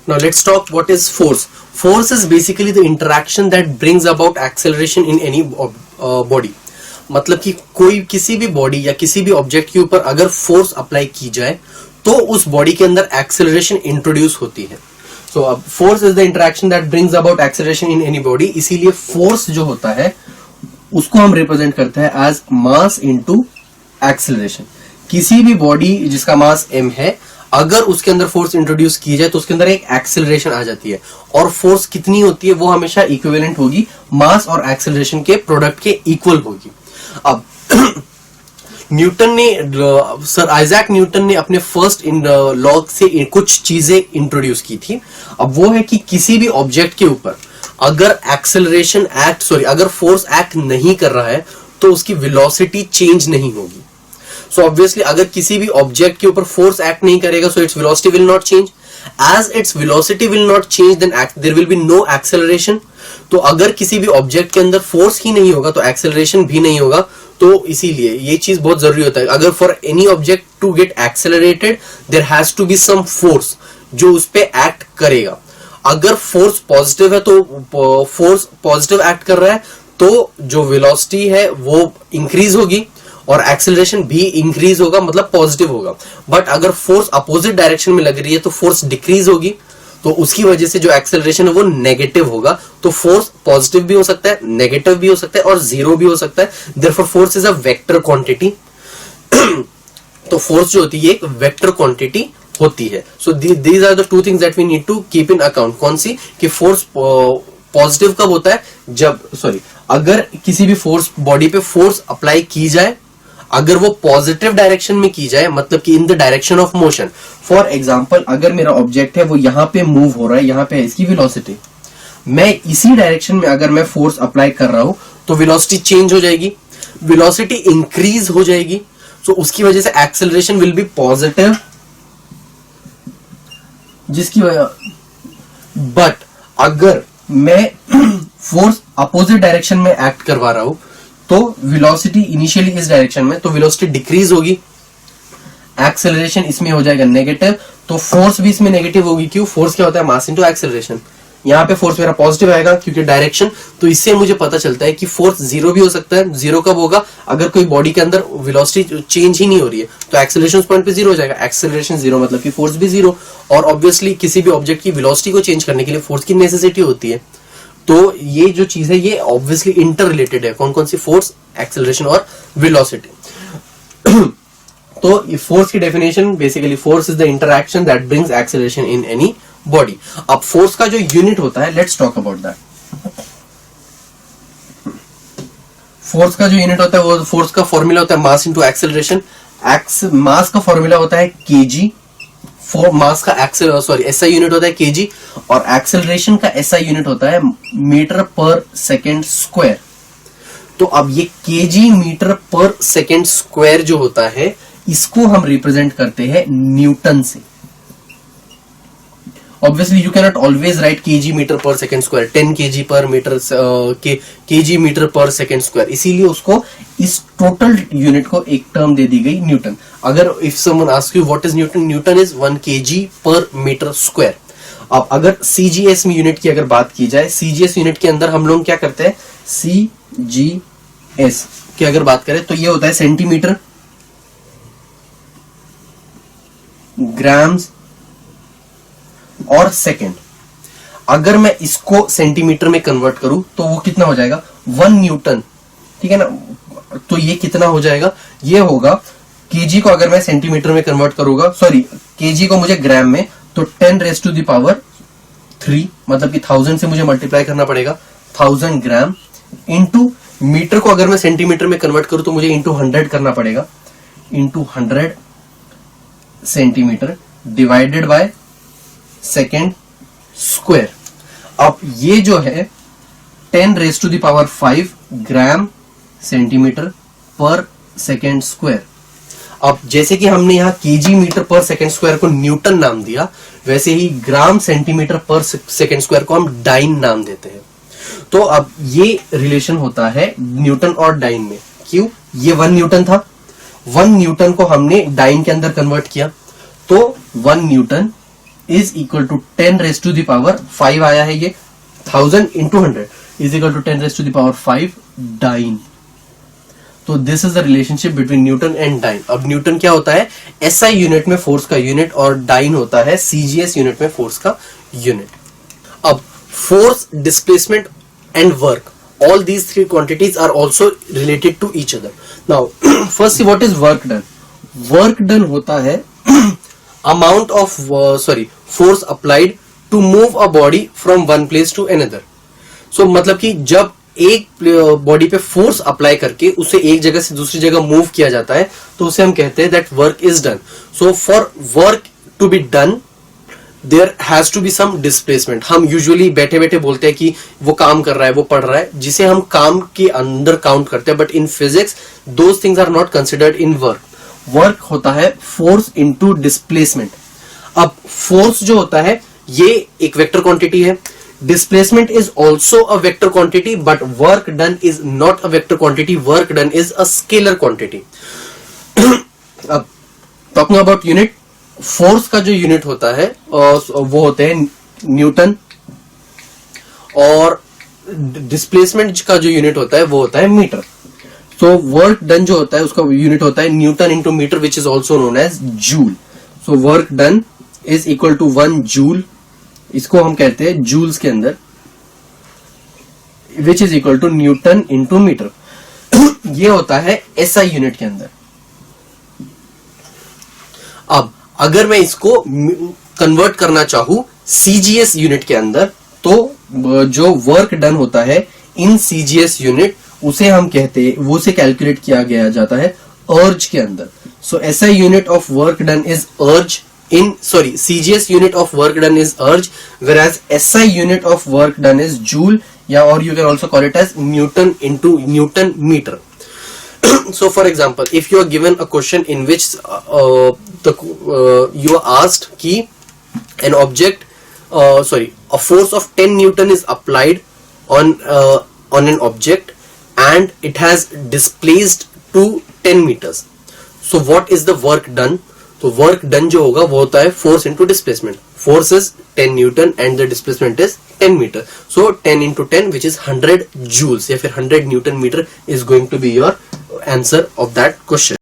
Now let's talk what is force. Force is basically the interaction that brings about acceleration in any body. मतलब कि कोई किसी भी body या किसी भी ऑब्जेक्ट के ऊपर अगर फोर्स अप्लाई की जाए तो उस बॉडी के अंदर एक्सेलरेशन इंट्रोड्यूस होती है. सो अब force is the interaction that brings about acceleration in any body. इसीलिए फोर्स जो होता है उसको हम रिप्रेजेंट करते हैं एज मास इनटू एक्सेलरेशन. किसी भी बॉडी जिसका मास m है, अगर उसके अंदर फोर्स इंट्रोड्यूस की जाए तो उसके अंदर एक एक्सेलरेशन आ जाती है. और फोर्स कितनी होती है वो हमेशा इक्विवेलेंट होगी, मास और एक्सेलरेशन के प्रोडक्ट के इक्वल होगी. अब न्यूटन ने, सर आइजैक न्यूटन ने अपने फर्स्ट लॉ से कुछ चीजें इंट्रोड्यूस की थी. अब वो है कि किसी भी ऑब्जेक्ट के ऊपर अगर एक्सेलरेशन अगर फोर्स एक्ट नहीं कर रहा है तो उसकी वेलोसिटी चेंज नहीं होगी. सो ऑब्वियसली अगर किसी भी ऑब्जेक्ट के ऊपर फोर्स एक्ट नहीं करेगा so its velocity will not change. As its velocity will not change then there will be no acceleration. तो अगर किसी भी ऑब्जेक्ट के अंदर फोर्स ही नहीं होगा तो एक्सेलरेशन भी नहीं होगा. तो इसीलिए ये चीज बहुत जरूरी होता है. अगर for any object to get accelerated there has to be some force जो उस पे एक्ट करेगा. अगर फोर्स पॉजिटिव है तो फोर्स पॉजिटिव एक्ट कर रहा है तो जो वेलोसिटी है वो इंक्रीज होगी और एक्सेलरेशन भी इंक्रीज होगा, मतलब पॉजिटिव होगा. बट अगर फोर्स अपोजिट डायरेक्शन में लग रही है तो फोर्स डिक्रीज होगी, तो उसकी वजह से जो एक्सेलरेशन है वो नेगेटिव होगा. तो फोर्स पॉजिटिव भी हो सकता है, नेगेटिव भी हो सकता है और जीरो भी हो सकता है. Therefore force is a vector quantity. तो फोर्स जो होती है एक वेक्टर क्वांटिटी होती है. So these are the two things that we need to keep in account. कौन सी? कि फोर्स पॉजिटिव कब होता है? अगर किसी भी फोर्स बॉडी पे फोर्स अप्लाई की जाए, अगर वो पॉजिटिव डायरेक्शन में की जाए, मतलब कि in the direction of motion. For example अगर मेरा ऑब्जेक्ट है वो यहां पे मूव हो रहा है, यहां पे है इसकी वेलोसिटी, मैं इसी डायरेक्शन में अगर मैं फोर्स अप्लाई कर रहा हूं तो वेलोसिटी चेंज हो जाएगी, वेलोसिटी इंक्रीज हो जाएगी. सो उसकी वजह से एक्सेलरेशन विल बी पॉजिटिव, जिसकी वजह. बट अगर मैं फोर्स अपोजिट डायरेक्शन में एक्ट करवा रहा हूं तो वेलोसिटी इनिशियली इस डायरेक्शन में, तो वेलोसिटी डिक्रीज होगी, एक्सेलरेशन इसमें हो जाएगा नेगेटिव, तो फोर्स भी इसमें नेगेटिव होगी. क्यों? फोर्स क्या होता है? Mass into acceleration. यहाँ पे फोर्स मेरा पॉजिटिव आएगा क्योंकि डायरेक्शन. तो इससे मुझे पता चलता है कि फोर्स जीरो भी हो सकता है. जीरो कब होगा? अगर कोई बॉडी के अंदर वेलोसिटी चेंज ही नहीं हो रही है तो एक्सेलरेशन उस पॉइंट पे जीरो हो जाएगा. एक्सेलरेशन जीरो मतलब कि फोर्स भी जीरो. और ऑब्वियसली किसी भी ऑब्जेक्ट की वेलोसिटी को चेंज करने के लिए फोर्स की नेसेसिटी होती है. तो ये जो चीज है ये ऑब्वियसली इंटर रिलेटेड है. कौन कौन सी? फोर्स, एक्सेलरेशन और वेलोसिटी. तो फोर्स की definition basically force is the interaction that brings acceleration in any body. अब फोर्स का जो यूनिट होता है, let's talk about that. Force का जो यूनिट होता है वो फोर्स का फॉर्मूला होता है मास इनटू एक्सेलरेशन. मास का फॉर्मूला होता है केजी. मास का एसआई यूनिट होता है केजी और एक्सेलरेशन का एसआई यूनिट होता है मीटर पर सेकेंड स्क्वायर. तो अब ये KG metre per second square जो होता है इसको हम रिप्रेजेंट करते हैं न्यूटन से. Obviously you cannot always write kg metre per second square, 10 kg per metre kg metre per second square. इसीलिए उसको इस टोटल यूनिट को एक टर्म दे दी गई न्यूटन. अगर if someone ask you what is Newton, Newton is 1 KG per metre square. अब अगर CGS unit की अगर बात की जाए, सीजीएस यूनिट के अंदर हम लोग क्या करते हैं? सीजीएस की अगर बात करें तो ये होता है सेंटीमीटर, ग्राम्स और सेकेंड. अगर मैं इसको सेंटीमीटर में कन्वर्ट करूं तो वो कितना हो जाएगा? 1 न्यूटन. ठीक है ना? तो ये कितना हो जाएगा? ये होगा केजी को अगर मैं सेंटीमीटर में कन्वर्ट करूंगा, केजी को मुझे ग्राम में, तो 10⁻³ मतलब कि 1000 से मुझे मल्टीप्लाई करना पड़ेगा. 1000 ग्राम इंटू मीटर को अगर मैं सेंटीमीटर में कन्वर्ट करूं तो मुझे इंटू 100 करना पड़ेगा, into 100 centimetre divided by second square. अब ये जो है 10⁵ ग्राम सेंटीमीटर पर सेकेंड स्क्वायर. अब जैसे कि हमने यहाँ KG metre per second square को न्यूटन नाम दिया, वैसे ही ग्राम सेंटीमीटर पर सेकेंड स्क्वायर को हम डाइन नाम देते हैं. तो अब ये रिलेशन होता है न्यूटन और डाइन में. क्यों? ये 1 न्यूटन था, 1 न्यूटन को हमने डाइन के अंदर कन्वर्ट किया, तो 1 newton is equal to 10 raise to the power 5 आया है ये 1000 into 100 is equal to 10 raise to the power 5 dyne. तो this is the relationship between newton and dyne. अब न्यूटन क्या होता है SI यूनिट में फोर्स का यूनिट और डाइन होता है CGS यूनिट में फोर्स का यूनिट। अब force, displacement and work, all these three quantities are also related to each other. Now firstly what is work done? Work done होता है amount of force applied to move a body from one place to another. So मतलब कि जब एक body पे force apply करके उसे एक जगह से दूसरी जगह मूव किया जाता है तो उसे हम कहते हैं that work is done. So for work to be done there has to be some displacement. हम यूजुअली बैठे बैठे बोलते हैं कि वो काम कर रहा है, वो पढ़ रहा है, जिसे हम काम के अंदर काउंट करते हैं, but in physics those things are not considered in work. Work होता है फोर्स इनटू डिस्प्लेसमेंट। अब फोर्स जो होता है ये एक वेक्टर क्वांटिटी है, displacement is also a vector quantity but work done is not a vector quantity, work done is a scalar quantity. अब talking about unit, force का जो यूनिट होता है वो होते हैं न्यूटन और डिस्प्लेसमेंट का जो यूनिट होता है वो होता है मीटर। सो वर्क डन जो होता है उसका यूनिट होता है newton into metre which is also known as joule. So work done is equal to 1 joule, इसको हम कहते हैं जूल्स के अंदर, which is equal to newton into metre. ये होता है SI यूनिट के अंदर। अब अगर मैं इसको कन्वर्ट करना चाहूं CGS यूनिट के अंदर तो जो वर्क डन होता है इन CGS यूनिट उसे हम कहते हैं, वो से कैलकुलेट किया गया जाता है अर्ज के अंदर। सो SI unit of work done is अर्ज CGS unit of work done is erg, whereas SI unit of work done is joule, or you can also call it as Newton into Newton meter. So for example, if you are given a question in which you are asked ki an object, a force of 10 Newton is applied on an object and it has displaced to 10 meters. So what is the work done? तो work done जो होगा वो होता है force into displacement. Force is 10 newton and the displacement is 10 metre. So 10 into 10 which is 100 joules या फिर 100 newton metre is going to be your answer of that question.